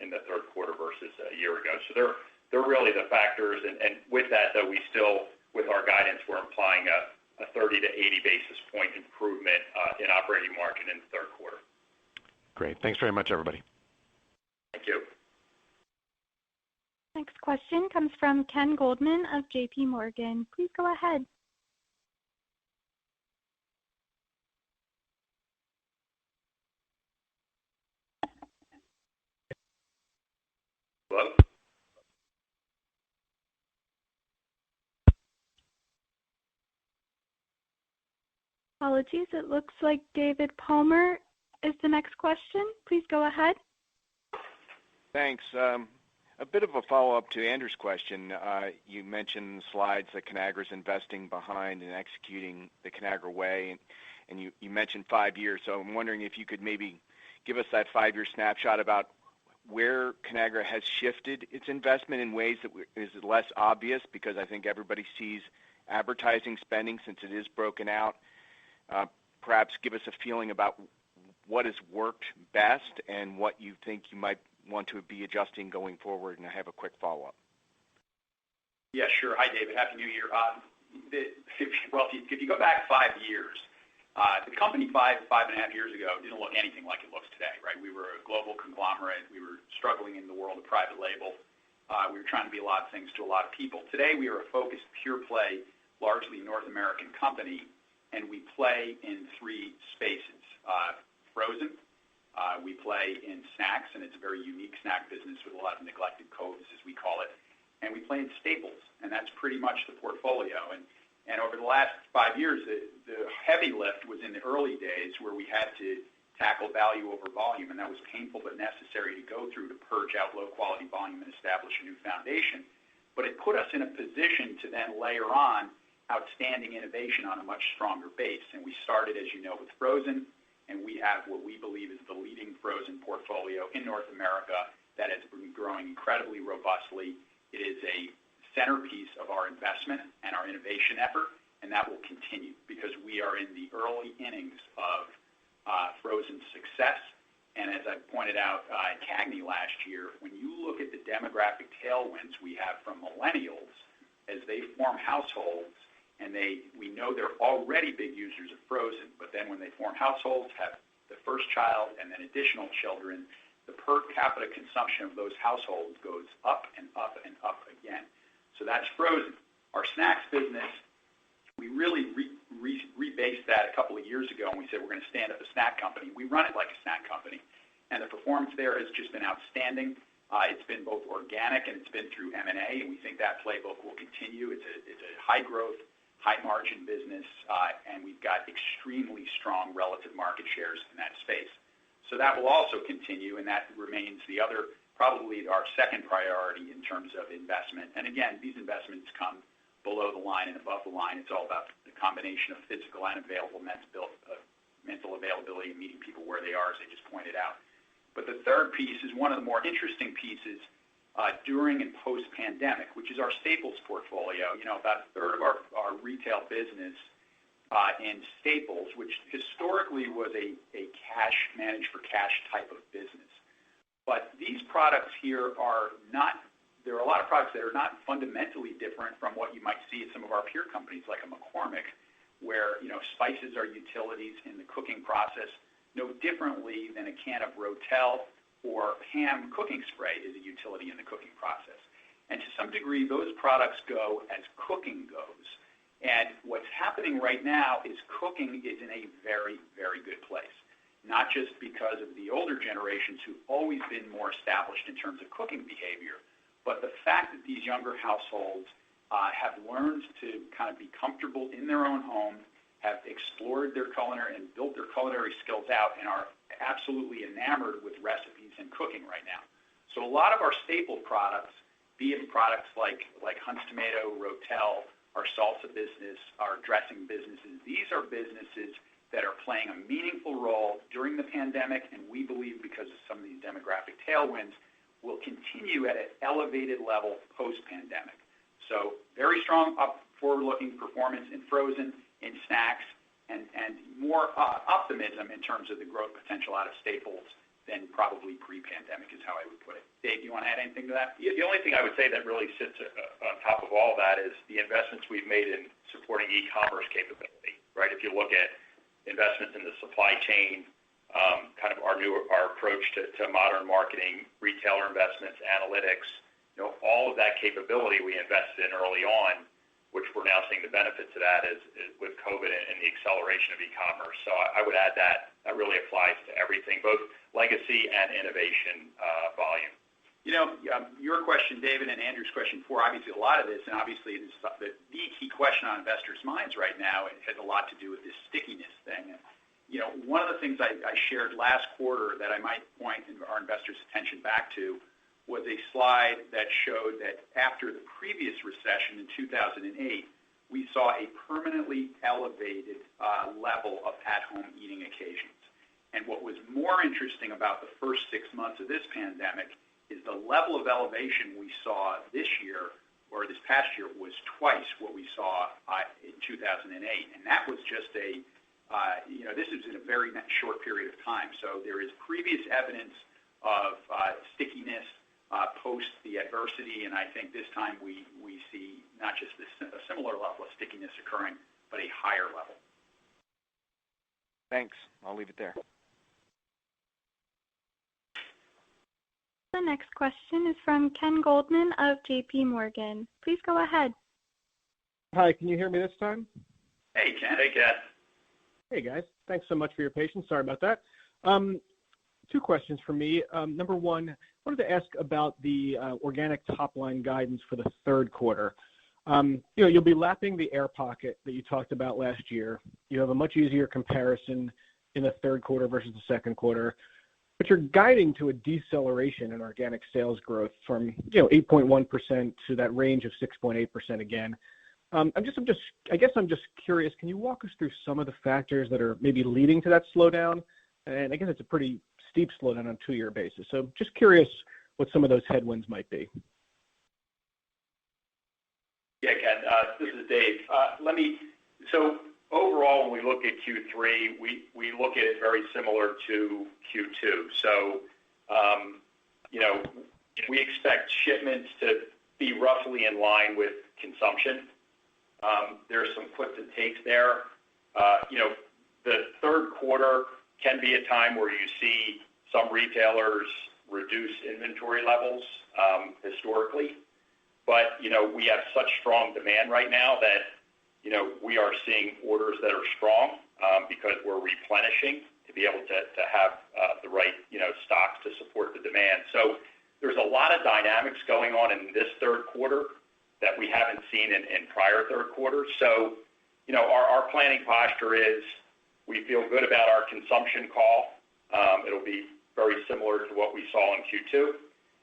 in the third quarter versus a year ago. So they're really the factors. And with that, though, we still, with our guidance, we're implying a 30 to 80 basis point improvement in operating margin in the third quarter. Great. Thanks very much, everybody. Thank you. Next question comes from Ken Goldman of J.P. Morgan. Please go ahead. Hello? Apologies. It looks like David Palmer is the next question. Please go ahead. Thanks. A bit of a follow-up to Andrew's question. You mentioned in the slides that Conagra is investing behind and executing the Conagra way, and you mentioned 5 years. So I'm wondering if you could maybe give us that 5-year snapshot about where Conagra has shifted its investment in ways that is less obvious, because I think everybody sees advertising spending since it is broken out. Perhaps give us a feeling about what has worked best and what you think you might want to be adjusting going forward, and I have a quick follow-up. Yeah, sure. Hi, David. Happy New Year. If you go back 5 years, the company five and a half years ago didn't look anything like it looks today, right? We were a global conglomerate. We were struggling in the world of private label. We were trying to be a lot of things to a lot of people. Today, we are a focused, pure-play, largely North American company, and we play in 3 spaces. Frozen. We play in snacks, and it's a very unique snack business with a lot of neglected codes, as we call it. and we play in staples, and that's pretty much the portfolio. And over the last 5 years, the heavy lift was in the early days where we had to tackle value over volume, and that was painful but necessary to go through to purge out low-quality volume and establish a new foundation. But it put us in a position to then layer on outstanding innovation on a much stronger base. And we started, as you know, with frozen, and we have what we believe is the leading frozen portfolio in North America that has been growing incredibly robustly. It is a centerpiece of our investment and our innovation effort, and that will continue because we are in the early innings of frozen success. And as I pointed out at CAG last year, when you look at the demographic tailwinds we have from millennials as they form households, and we know they're already big users of frozen, but then when they form households, have the first child and then additional children, the per capita consumption of those households goes up and up and up again. So that's frozen. Our snacks business, we really rebased that a couple of years ago, and we said we're going to stand up a snack company. We run it like a snack company, and the performance there has just been outstanding. It's been both organic and it's been through M&A, and we think that playbook will continue. It's a high-growth, high-margin business, and we've got extremely strong relative market shares in that space. So that will also continue, and that remains the other, probably our second priority in terms of investment. And again, these investments come below the line and above the line. It's all about the combination of physical and mental availability and meeting people where they are, as I just pointed out. But the third piece is one of the more interesting pieces during and post-pandemic, which is our staples portfolio. You know, about a third of our retail business in staples, which historically was a cash managed for cash type of business. But these products here are not, there are a lot of products that are not fundamentally different from what you might see at some of our peer companies like a McCormick, where, you know, spices are utilities in the cooking process no differently than a can of Rotel or Pam cooking spray is a utility in the cooking process. And to some degree, those products go as cooking goes. And what's happening right now is cooking is in a very, very good place, not just because of the older generations who've always been more established in terms of cooking behavior, but the fact that these younger households have learned to kind of be comfortable in their own home, have explored their culinary and built their culinary skills out, and are absolutely enamored with recipes and cooking right now. So a lot of our staple products, be it products like Hunt's Tomato, Rotel, our salsa business, our dressing businesses, these are businesses that are playing a meaningful role during the pandemic, and we believe because of some of these demographic tailwinds, will continue at an elevated level post-pandemic. So very strong forward-looking performance in frozen, in snacks, and more optimism in terms of the growth potential out of staples than probably pre-pandemic is how I would put it. Dave, do you want to add anything to that? Yeah, the only thing I would say that really sits on top of all that is the investments we've made in supporting e-commerce capability, right? If you look at investments in the supply chain, kind of our approach to modern marketing, retailer investments, analytics, you know, all of that capability we invested in early on, which we're now seeing the benefits of that is with COVID and the acceleration of e-commerce. So I would add that really applies to everything, both legacy and innovation volume. You know, your question, David, and Andrew's question before, obviously a lot of this, and obviously it is the key question on investors' minds right now. It has a lot to do with this stickiness thing. And, you know, one of the things I shared last quarter that I might point our investors' attention back to was a slide that showed that after the previous recession in 2008, we saw a permanently elevated level of at-home eating occasions. And what was more interesting about the first 6 months of this pandemic is the level of elevation we saw this year, or this past year, was twice what we saw in 2008. And that was just you know, this is in a very short period of time. So there is previous evidence of stickiness post the adversity, and I think this time we see not just a similar level of stickiness occurring, but a higher level. Thanks. I'll leave it there. The next question is from Ken Goldman of JP Morgan. Please go ahead. Hi, can you hear me this time? Hey, Ken. Hey, Ken. Hey, guys. Thanks so much for your patience. Sorry about that. 2 questions for me. Number one, wanted to ask about the organic top-line guidance for the third quarter. You'll be lapping the air pocket that you talked about last year. You have a much easier comparison in the third quarter versus the second quarter, but you're guiding to a deceleration in organic sales growth from 8.1% to that range of 6.8% again. I'm just curious. Can you walk us through some of the factors that are maybe leading to that slowdown? And I guess it's a pretty steep slowdown on a 2-year basis. So just curious what some of those headwinds might be. Yeah, Ken, this is Dave. So overall, when we look at Q3, we look at it very similar to Q2. So, we expect shipments to be roughly in line with consumption. There's some puts and takes there. The third quarter can be a time where you see some retailers reduce inventory levels historically. But, we have such strong demand right now that, we are seeing orders that are strong because we're replenishing to be able to have the right, stocks to support the demand. So there's a lot of dynamics going on in this third quarter that we haven't seen in prior third quarters. So, our planning posture is we feel good about our consumption call. It'll be very similar to what we saw in Q2.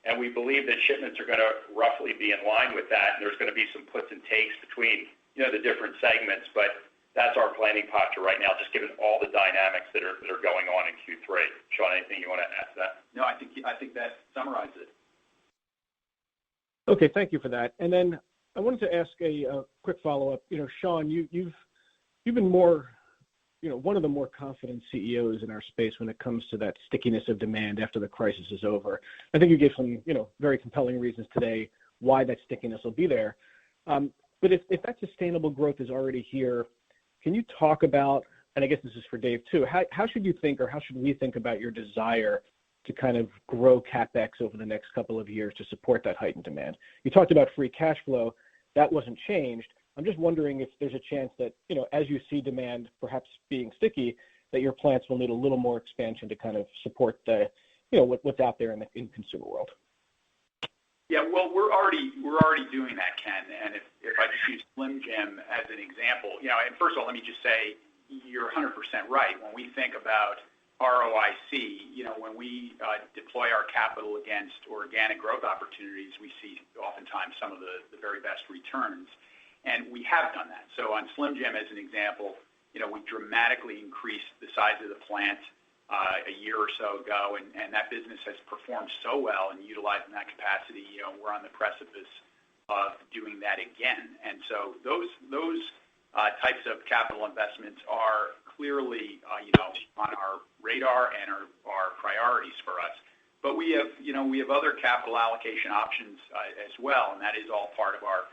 And we believe that shipments are going to roughly be in line with that. And there's going to be some puts and takes between, the different segments. But that's our planning posture right now, just given all the dynamics that are going on in Q3. Sean, anything you want to add to that? No, I think that summarizes it. Okay, thank you for that. And then I wanted to ask a quick follow-up. Sean, you've been more, one of the more confident CEOs in our space when it comes to that stickiness of demand after the crisis is over. I think you gave some, very compelling reasons today why that stickiness will be there. But if that sustainable growth is already here, can you talk about, and I guess this is for Dave too, how should you think, or how should we think about your desire to kind of grow CapEx over the next couple of years to support that heightened demand? You talked about free cash flow. That wasn't changed. I'm just wondering if there's a chance that, as you see demand perhaps being sticky, that your plants will need a little more expansion to kind of support the, what's out there in the consumer world. Yeah, well, we're already doing that, Ken. And if I just use Slim Jim as an example, and first of all, let me just say you're 100% right. When we think about ROIC, when we deploy our capital against organic growth opportunities, we see oftentimes some of the very best returns. And we have done that. So on Slim Jim, as an example, we dramatically increased the size of the plant a year or so ago, and that business has performed so well in utilizing that capacity. We're on the precipice of doing that again. And so those types of capital investments are clearly, on our radar and are priorities for us. But we have other capital allocation options as well, and that is all part of our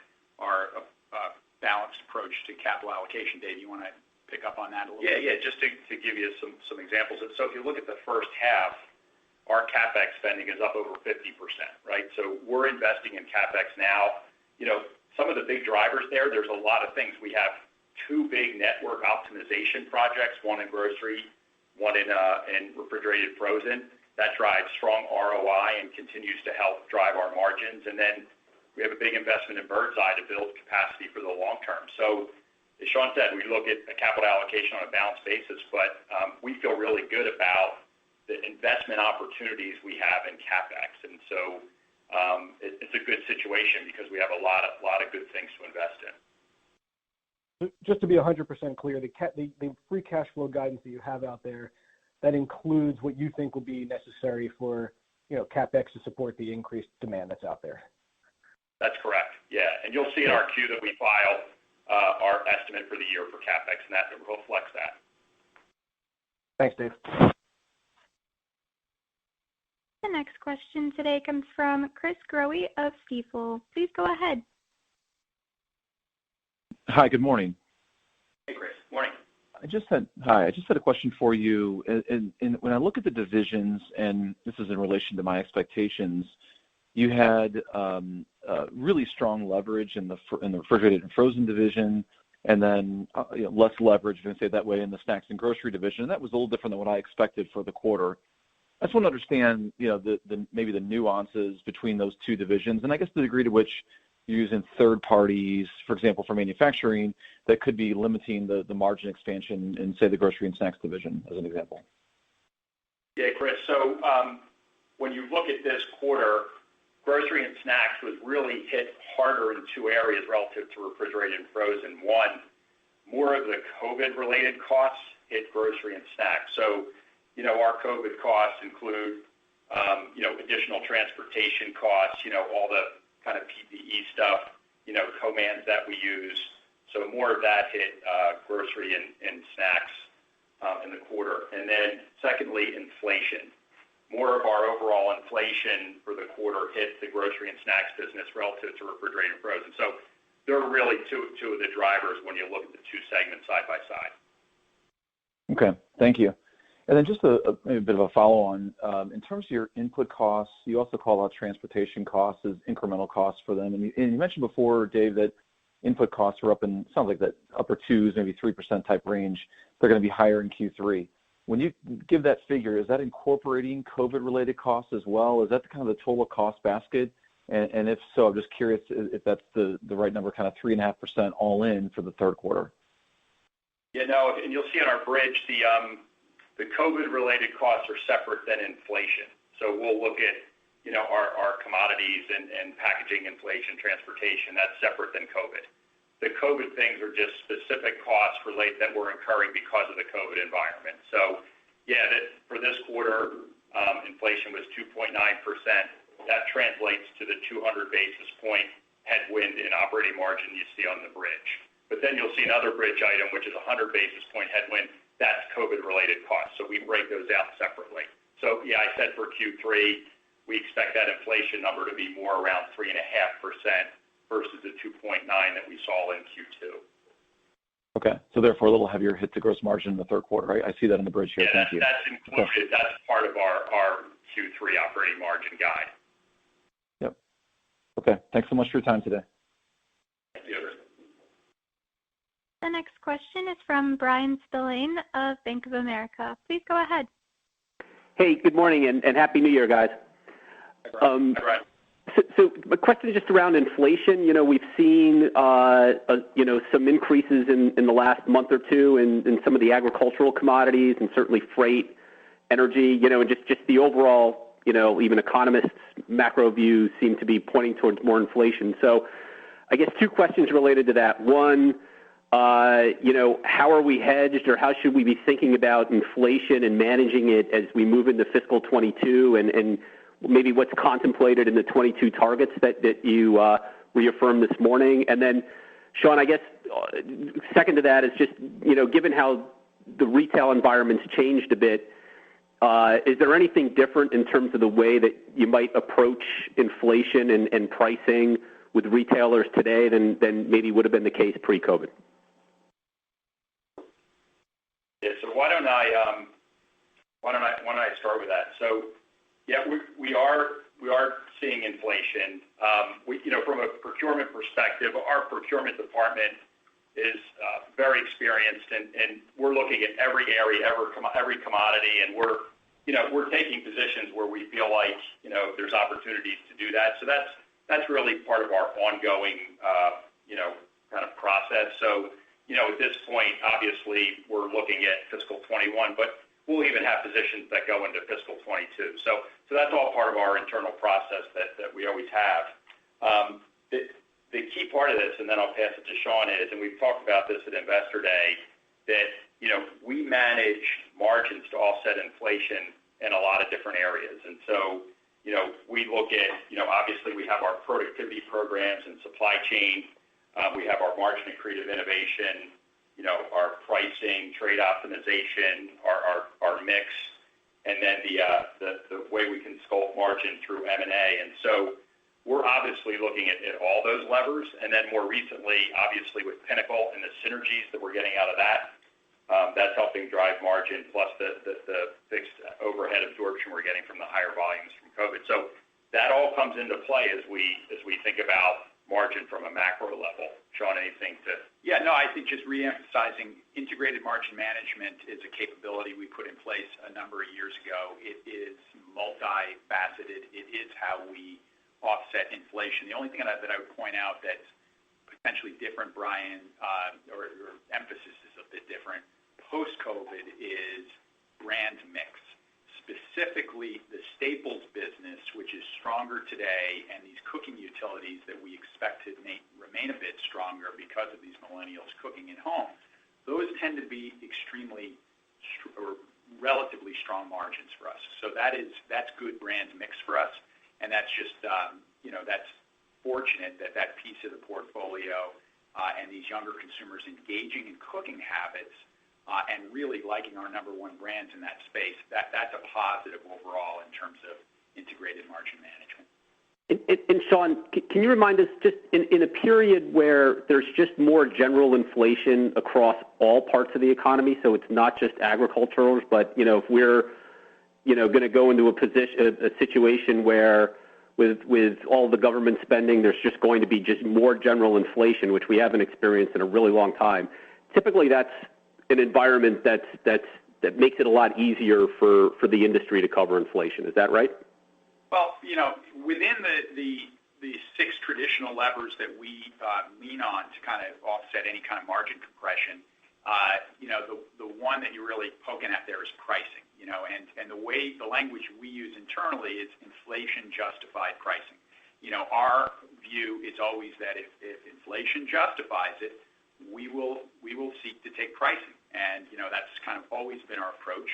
balanced approach to capital allocation. Dave, you want to pick up on that a little bit? Yeah, just to give you some examples. So if you look at the first half, our CapEx spending is up over 50%, right? So we're investing in CapEx now. Some of the big drivers there's a lot of things. We have 2 big network optimization projects, one in grocery, one in refrigerated frozen. That drives strong ROI and continues to help drive our margins. And then we have a big investment in Bird's Eye to build capacity for the long term. So as Sean said, we look at a capital allocation on a balanced basis, but we feel really good about the investment opportunities we have in CapEx. And so it's a good situation because we have a lot of good things to invest in. Just to be 100% clear, the free cash flow guidance that you have out there, that includes what you think will be necessary for, CapEx to support the increased demand that's out there. That's correct. Yeah, and you'll see in our Q that we file our estimate for the year for CapEx, and that reflects that. Thanks, Dave. The next question today comes from Chris Growe of Stifel. Please go ahead. Hi, good morning. Hey, Chris. Morning. I just had a question for you. And when I look at the divisions, and this is in relation to my expectations, you had really strong leverage in the refrigerated and frozen division, and then less leverage, if you can say it that way, in the snacks and grocery division. And that was a little different than what I expected for the quarter. I just want to understand, maybe the nuances between those two divisions, and I guess the degree to which you're using third parties, for example, for manufacturing, that could be limiting the margin expansion in, say, the grocery and snacks division, as an example. Yeah, Chris. So when you look at this quarter, grocery and snacks was really hit harder in two areas relative to refrigerated and frozen. One, more of the COVID-related costs hit grocery and snacks. So, our COVID costs include, additional transportation costs, all the kind of PPE stuff, co-mans that we use. So more of that hit grocery and snacks in the quarter. And then secondly, inflation. More of our overall inflation for the quarter hit the grocery and snacks business relative to refrigerated and frozen. So they're really two of the drivers when you look at the two segments side by side. Okay, thank you. And then just maybe a bit of a follow-on. In terms of your input costs, you also call out transportation costs as incremental costs for them. And you mentioned before, Dave, that input costs are up in, sounds like that upper 2s, maybe 3% type range. They're going to be higher in Q3. When you give that figure, is that incorporating COVID-related costs as well? Is that kind of the total cost basket? And if so, I'm just curious if that's the right number, kind of 3.5% all in for the third quarter. Yeah, no, and you'll see in our bridge, the COVID-related costs are separate than inflation. So we'll look at, our commodities and packaging inflation, transportation, that's separate than COVID. The COVID things are just specific costs that we're incurring because of the COVID environment. So, yeah, for this quarter, inflation was 2.9%. That translates to the 200 basis point headwind in operating margin you see on the bridge. But then you'll see another bridge item, which is a 100 basis point headwind. That's COVID-related costs. So we break those out separately. So, yeah, I said for Q3, we expect that inflation number to be more around 3.5% versus the 2.9 that we saw in Q2. Okay, so therefore a little heavier hit to gross margin in the third quarter. I see that in the bridge here. Yeah, Thank you. That's included. Okay. That's part of our Q3 operating margin guide. Yep. Okay, thanks so much for your time today. Thank you. The next question is from Bryan Spillane of Bank of America. Please go ahead. Hey, good morning and Happy New Year, guys. Hi, Bryan. So my question is just around inflation. We've seen, some increases in the last month or two in some of the agricultural commodities and certainly freight, energy, and just the overall, even economists' macro views seem to be pointing towards more inflation. So I guess two questions related to that. One, how are we hedged or how should we be thinking about inflation and managing it as we move into fiscal 22 and maybe what's contemplated in the 22 targets that you reaffirmed this morning? And then, Sean, I guess second to that is just, given how the retail environment's changed a bit, is there anything different in terms of the way that you might approach inflation and pricing with retailers today than maybe would have been the case pre-COVID? Yeah, so why don't I start with that? So, yeah, we are seeing inflation. From a procurement perspective, our procurement department is very experienced, and we're looking at every area, every commodity, and we're taking positions where we feel like there's opportunities to do that. So that's really part of our ongoing kind of process. So at this point, obviously, we're looking at fiscal 21, but we'll even have positions that go into fiscal 22. So that's all part of our internal process that we always have. The key part of this, and then I'll pass it to Sean, is, and we've talked about this at Investor Day, that we manage margins to offset inflation in a lot of different areas. And so we look at obviously we have our productivity programs and supply chain. We have our margin accretive innovation, our pricing, trade optimization, our mix, and then the way we can sculpt margin through M&A. And so we're obviously looking at all those levers. And then more recently, obviously with Pinnacle and the synergies that we're getting out of that, that's helping drive margin plus the fixed overhead absorption we're getting from the higher volumes from COVID. So that all comes into play as we think about margin from a macro level. Sean, anything to? Yeah, no, I think just reemphasizing integrated margin management is a capability we put in place a number of years ago. It is multifaceted. It is how we offset inflation. The only thing that I would point out that's potentially different, Brian, or emphasis is a bit different post-COVID is brand mix. Specifically, the staples business, which is stronger today, and these cooking utilities that we expect to remain a bit stronger because of these millennials cooking at home, those tend to be extremely or relatively strong margins for us. So that's good brand mix for us, and that's just that's fortunate that piece of the portfolio and these younger consumers engaging in cooking habits. And really liking our number one brands in that space, that's a positive overall in terms of integrated margin management. And Sean, can you remind us, just in a period where there's just more general inflation across all parts of the economy, so it's not just agricultural, but if we're going to go into a situation where with all the government spending, there's just going to be just more general inflation, which we haven't experienced in a really long time. Typically, that's an environment that makes it a lot easier for the industry to cover inflation. Is that right? Well, within the six traditional levers that we lean on to kind of offset any kind of margin compression, the one that you're really poking at there is pricing. And the language we use internally is inflation justified pricing. Our view is always that if inflation justifies it, we will seek to take pricing. And, that's kind of always been our approach.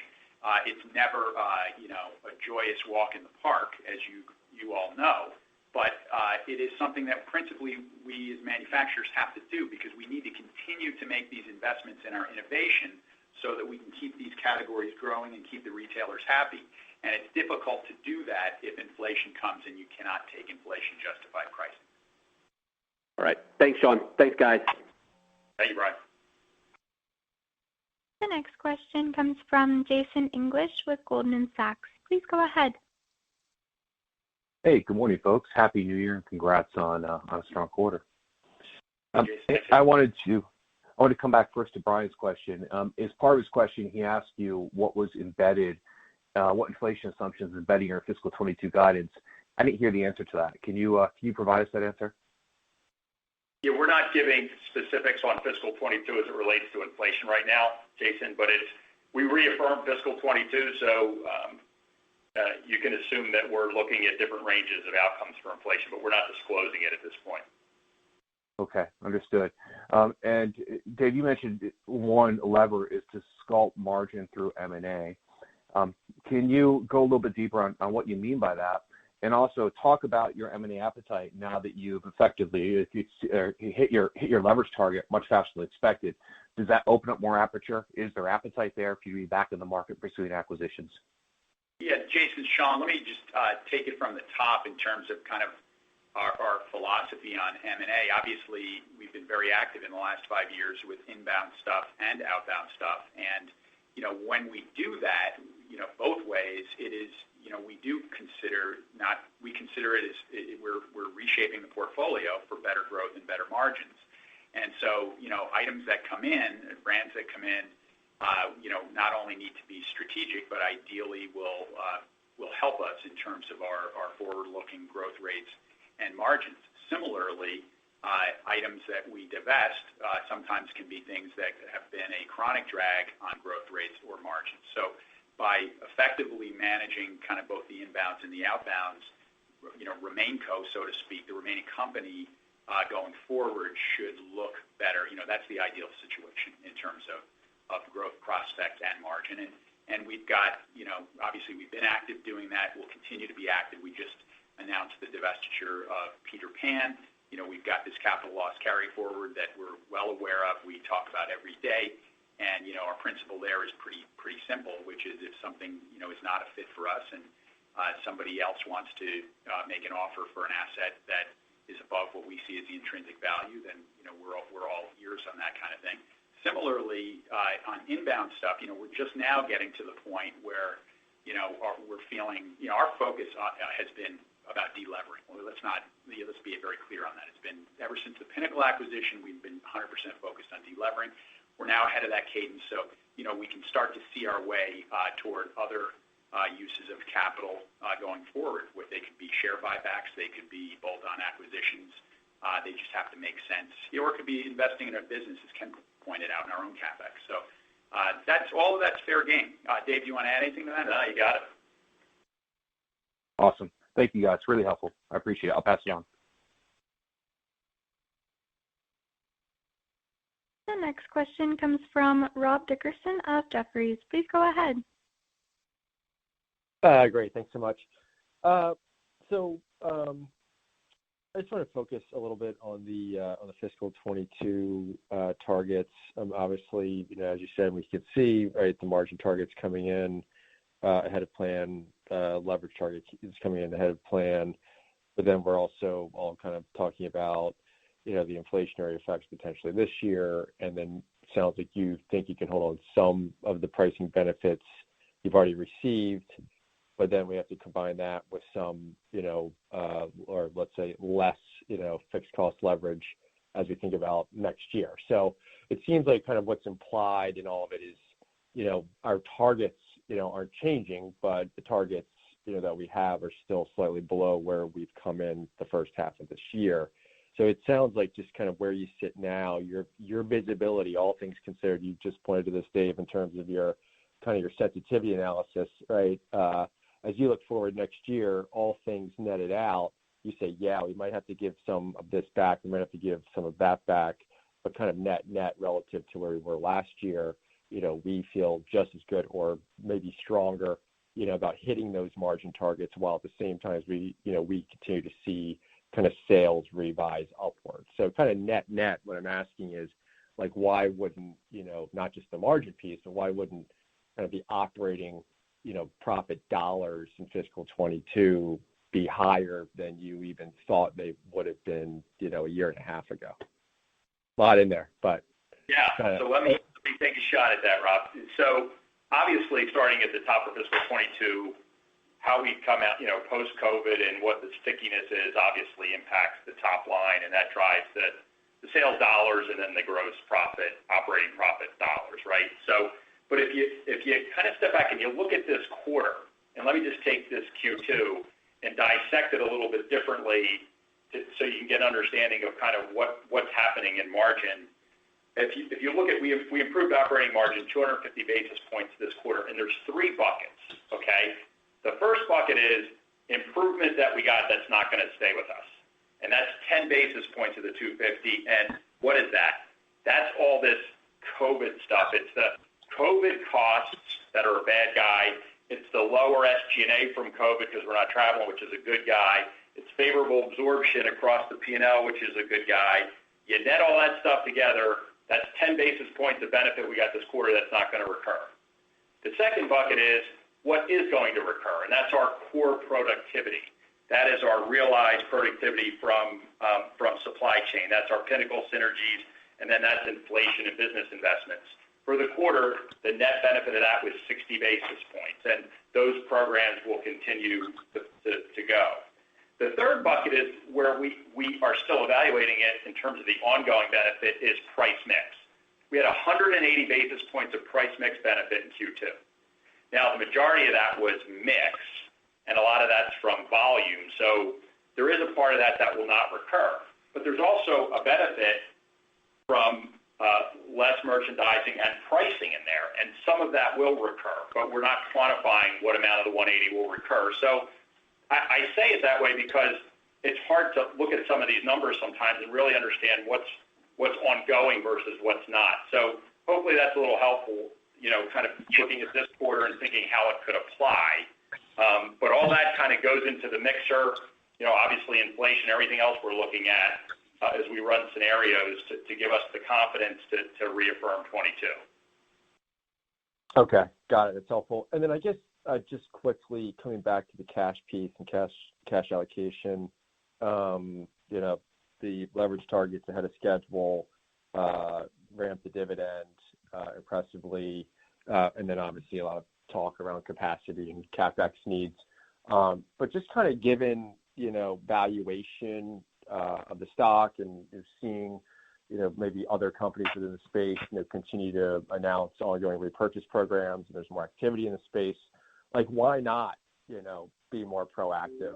It's never, a joyous walk in the park, as you all know, but it is something that principally we as manufacturers have to do because we need to continue to make these investments in our innovation so that we can keep these categories growing and keep the retailers happy. And it's difficult to do that if inflation comes and you cannot take inflation-justified pricing. All right. Thanks, Sean. Thanks, guys. Thank you, Brian. The next question comes from Jason English with Goldman Sachs. Please go ahead. Hey, good morning, folks. Happy New Year and congrats on a strong quarter. Jason, I wanted to come back first to Brian's question. As part of his question, he asked you what was embedded, what inflation assumptions embedded in your fiscal 22 guidance. I didn't hear the answer to that. Can you provide us that answer? Yeah, we're not giving specifics on fiscal 22 as it relates to inflation right now, Jason, but we reaffirmed fiscal 22, so you can assume that we're looking at different ranges of outcomes for inflation, but we're not disclosing it at this point. Okay, understood. And Dave, you mentioned one lever is to sculpt margin through M&A. Can you go a little bit deeper on what you mean by that? And also talk about your M&A appetite now that you've effectively hit your leverage target much faster than expected. Does that open up more aperture? Is there appetite there for you to be back in the market pursuing acquisitions? Yeah, Jason, Sean, let me just take it from the top in terms of kind of our philosophy on M&A. Obviously, we've been very active in the last 5 years with inbound stuff and outbound stuff. And, when we do that, both ways, it is, we consider it as we're reshaping the portfolio for better growth and better margins. And so, items that come in, brands that come in, not only need to be strategic, but ideally will help us in terms of our forward-looking growth rates and margins. Similarly, items that we divest sometimes can be things that have been a chronic drag on growth rates or margins. So by effectively managing kind of both the inbounds and the outbounds, RemainCo, so to speak, the remaining company going forward should look better. That's the ideal situation in terms of growth prospect and margin. And we've got, obviously we've been active doing that. We'll continue to be active. We just announced the divestiture of Peter Pan. We've got this capital loss carry forward that we're well aware of. We talk about every day. And, our principle there is pretty simple, which is if something, is not a fit for us and somebody else wants to make an offer for an asset that is above what we see as the intrinsic value, then, we're all ears on that kind of thing. Similarly, on inbound stuff, we're just now getting to the point where, we're feeling, our focus has been about delevering. Well, let's be very clear on that. It's been ever since the Pinnacle acquisition, we've been 100% focused on delevering. We're now ahead of that cadence, so we can start to see our way toward other uses of capital going forward. They could be share buybacks, they could be bolt-on acquisitions. They just have to make sense. Or it could be investing in our business, as Ken pointed out, in our own CapEx. So that's all of that's fair game. Dave, do you want to add anything to that? No, you got it. Awesome. Thank you, guys. Really helpful. I appreciate it. I'll pass it on. The next question comes from Rob Dickerson of Jefferies. Please go ahead. Great. Thanks so much. I just want to focus a little bit on the fiscal 22 targets. Obviously, as you said, we can see, right, the margin targets coming in ahead of plan, leverage target is coming in ahead of plan. But then we're also all kind of talking about, the inflationary effects potentially this year, and then it sounds like you think you can hold on some of the pricing benefits you've already received, but then we have to combine that with some, or let's say less, fixed cost leverage as we think about next year. So it seems like kind of what's implied in all of it is, our targets, aren't changing, but the targets, that we have are still slightly below where we've come in the first half of this year. So it sounds like just kind of where you sit now, your visibility, all things considered, you just pointed to this, Dave, in terms of your sensitivity analysis, right? As you look forward next year, all things netted out, you say, yeah, we might have to give some of this back, we might have to give some of that back, but kind of net relative to where we were last year, we feel just as good or maybe stronger, about hitting those margin targets, while at the same time as we continue to see kind of sales revise upwards. So kind of net, what I'm asking is, like, why wouldn't, not just the margin piece, but why wouldn't kind of the operating, profit dollars in fiscal 22 be higher than you even thought they would have been, a year and a half ago? A lot in there, but. Yeah, so let me take a shot at that, Rob. So obviously, starting at the top of fiscal 22, how we come out, post-COVID and what the stickiness is obviously impacts the top line, and that drives the sales dollars and then the gross profit, operating profit dollars, right? So, but if you kind of step back and you look at this quarter, and let me just take this Q2 and dissect it a little bit differently so you can get an understanding of kind of what's happening in margin. If you look at, we improved operating margin 250 basis points this quarter, and there's three buckets, okay? The first bucket is improvement that we got that's not going to stay with us, and that's 10 basis points of the 250. And what is that? That's all this COVID stuff. It's the COVID costs that are a bad guy. It's the lower SG&A from COVID because we're not traveling, which is a good guy. It's favorable absorption across the P&L, which is a good guy. You net all that stuff together, that's 10 basis points of benefit we got this quarter that's not going to recur. The second bucket is what is going to recur, and that's our core productivity. That is our realized productivity from supply chain. That's our Pinnacle synergies, and then that's inflation and business investments. For the quarter, the net benefit of that was 60 basis points, and those programs will continue to go. The third bucket is where we are still evaluating it in terms of the ongoing benefit is price mix. We had 180 basis points of price mix benefit in Q2. Now, the majority of that was mix, and a lot of that's from volume. So there is a part of that will not recur. But there's also a benefit from less merchandising and pricing in there, and some of that will recur, but we're not quantifying what amount of the 180 will recur. So I say it that way because it's hard to look at some of these numbers sometimes and really understand what's ongoing versus what's not. So hopefully that's a little helpful, kind of looking at this quarter and thinking how it could apply. But all that kind of goes into the mixer, obviously inflation, everything else we're looking at as we run scenarios to give us the confidence to reaffirm 22. Okay, got it. It's helpful. And then I guess just quickly coming back to the cash piece and cash allocation, the leverage targets ahead of schedule, ramp the dividend impressively, and then obviously a lot of talk around capacity and CapEx needs. But just kind of given valuation of the stock, and you're seeing, maybe other companies within the space, continue to announce ongoing repurchase programs, and there's more activity in the space. Like, why not, be more proactive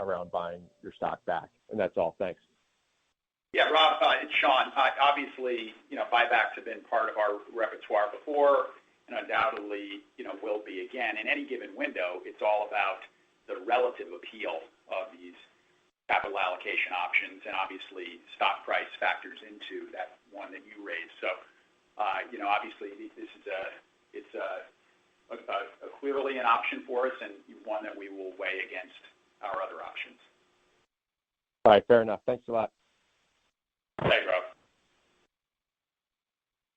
around buying your stock back? And that's all. Thanks. Yeah, Rob, it's Sean. Obviously, buybacks have been part of our repertoire before, and undoubtedly, will be again. In any given window, it's all about the relative appeal of these capital allocation options, and obviously stock price factors into that one that you raised. So, obviously this is clearly an option for us, and one that we will weigh against our other options. All right, fair enough. Thanks a lot. Thanks, Rob.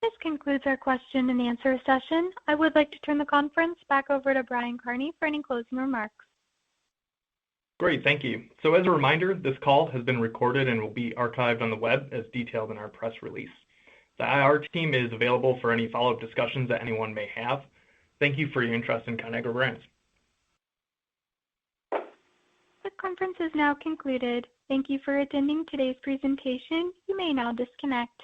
This concludes our question and answer session. I would like to turn the conference back over to Brian Kearney for any closing remarks. Great, thank you. So as a reminder, this call has been recorded and will be archived on the web as detailed in our press release. The IR team is available for any follow-up discussions that anyone may have. Thank you for your interest in Conagra Brands. The conference is now concluded. Thank you for attending today's presentation. You may now disconnect.